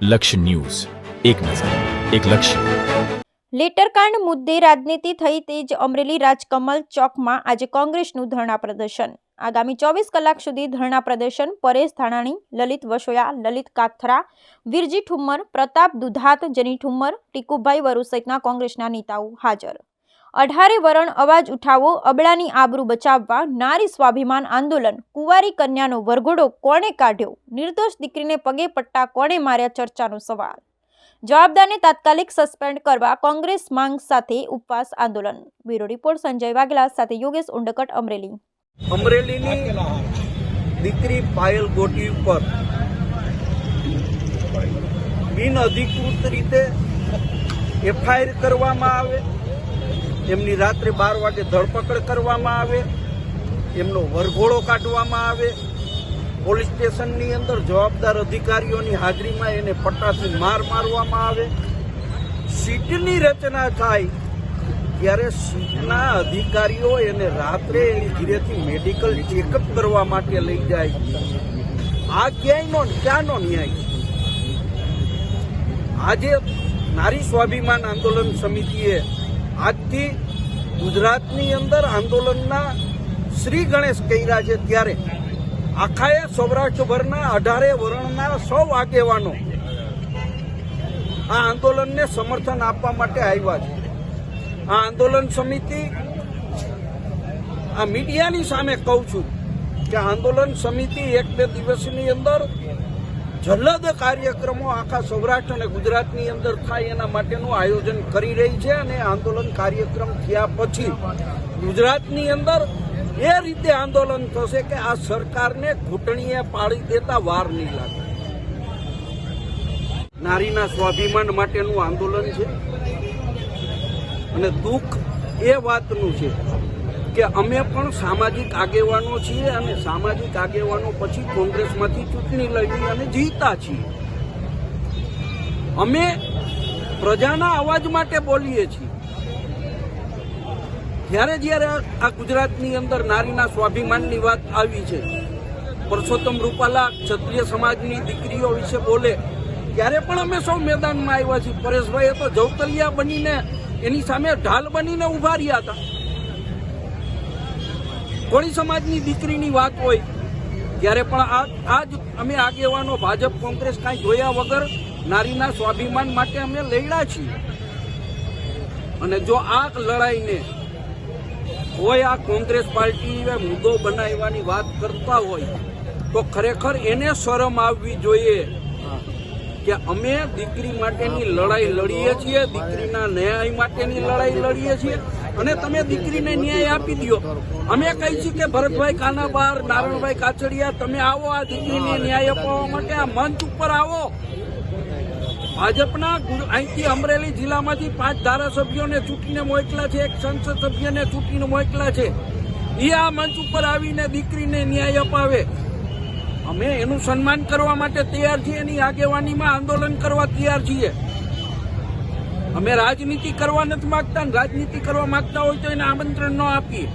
લક્ષ્ય ન્યૂઝ, એક નજર, એક લક્ષ્ય. લેટરકાંડ મુદ્દે રાજનીતિ થઈ તેજ અમરેલી રાજકમલ ચોકમાં આજે કોંગ્રેસનું ધરણા પ્રદર્શન. આગામી 24 કલાક સુધી ધરણા પ્રદર્શન. પરેશ ધાનાણી, લલિત વસોયા, લલિત કાથરા, વીરજી ઠુમ્મર, પ્રતાપ દુધાત, જની ઠુમ્મર, ટીકુભાઈ વરુ સહિતના કોંગ્રેસના નેતાઓ હાજર. 18 વરણ અવાજ ઉઠાવો, અબળાની આબરૂ બચાવવા, નારી સ્વાભિમાન આંદોલન, કુંવારી કન્યાનો વરઘોડો કોણે કાઢ્યો, નિર્દોષ દીકરીને પગે પટ્ટા કોણે માર્યા ચર્ચાનો સવાલ. જવાબદારને તાત્કાલિક સસ્પેન્ડ કરવા કોંગ્રેસ માંગ સાથે ઉપવાસ આંદોલન. બ્યુરો રિપોર્ટ સંજય વાઘેલા સાથે યોગેશ ઉંડકટ, અમરેલી. અમરેલીની દીકરી પાયલ ગોટી ઉપર બિન અધિકૃત રીતે એફઆઈઆર કરવામાં આવે, એમની રાત્રે 12 વાગે ધરપકડ કરવામાં આવે, એમનો વરઘોડો કાઢવામાં આવે, પોલીસ સ્ટેશનની અંદર જવાબદાર અધિકારીઓની હાજરીમાં એને પટ્ટાથી મારવામાં આવે. સીટની રચના થાય ત્યારે સીટના અધિકારીઓ એને રાત્રે એની ધીરેથી મેડિકલ ચેકઅપ કરવા માટે લઈ જાય. આ ક્યાંનો ન્યાય? આજે નારી સ્વાભિમાન આંદોલન સમિતિએ આજથી ગુજરાતની અંદર આંદોલનના શ્રી ગણેશ કર્યા છે, ત્યારે આખાએ સૌરાષ્ટ્રભરના 18 વરણના સૌ આગેવાનો આ આંદોલનને સમર્થન આપવા માટે આવ્યા છે. આ આંદોલન સમિતિ, આ મીડિયાની સામે કહું છું કે આંદોલન સમિતિ 1-2 દિવસની અંદર જલદ કાર્યક્રમો આખા સૌરાષ્ટ્ર અને ગુજરાતની અંદર થાય એના માટેનું આયોજન કરી રહી છે. અને આંદોલન કાર્યક્રમ થયા પછી ગુજરાતની અંદર એ રીતે આંદોલન થશે કે આ સરકારને ઘૂંટણીએ પાડી દેતા વાર નહીં લાગે. નારીના સ્વાભિમાન માટેનું આંદોલન છે અને દુઃખ એ વાતનું છે કે અમે પણ સામાજિક આગેવાનો છીએ અને સામાજિક આગેવાનો પછી કોંગ્રેસમાંથી ચૂંટણી લડી અને જીતા છીએ. અમે પ્રજાના અવાજ માટે બોલીએ છીએ. જ્યારે આ ગુજરાતની અંદર નારીના સ્વાભિમાનની વાત આવી છે, પરસોત્તમ રૂપાલા ક્ષત્રિય સમાજની દીકરીઓ વિશે બોલે ત્યારે પણ અમે સૌ મેદાનમાં આવ્યા છીએ. પરેશભાઈએ તો જવતલિયા બનીને એની સામે ઢાલ બનીને ઉભા રહ્યા હતા. કોળી સમાજની દીકરીની વાત હોય ત્યારે પણ આજ અમે આગેવાનો ભાજપ કોંગ્રેસ કાંઈ જોયા વગર નારીના સ્વાભિમાન માટે અમે લડ્યા છીએ. અને જો આ લડાઈને હોય આ કોંગ્રેસ પાર્ટી મુદ્દો બનાવવાની વાત કરતા હોય તો ખરેખર એને શરમ આવવી જોઈએ કે અમે દીકરી માટેની લડાઈ લડીએ છીએ, દીકરીના ન્યાય માટેની લડાઈ લડીએ છીએ અને તમે દીકરીને ન્યાય આપી દો. અમે કહીએ છીએ કે ભરતભાઈ કાનાબાર, નારણભાઈ કાછડિયા, તમે આવો આ દીકરીને ન્યાય અપાવવા માટે આ મંચ ઉપર આવો. ભાજપના અહીંથી અમરેલી જિલ્લામાંથી 5 ધારાસભ્યોને ચૂંટીને મોકલા છે, 1 સંસદ સભ્યને ચૂંટીને મોકલા છે. એ આ મંચ ઉપર આવીને દીકરીને ન્યાય અપાવે. અમે એનું સન્માન કરવા માટે તૈયાર છીએ, એની આગેવાનીમાં આંદોલન કરવા તૈયાર છીએ. અમે રાજનીતિ કરવા નથી માંગતા, રાજનીતિ કરવા માંગતા હોય તો એને આમંત્રણ ન આપીએ.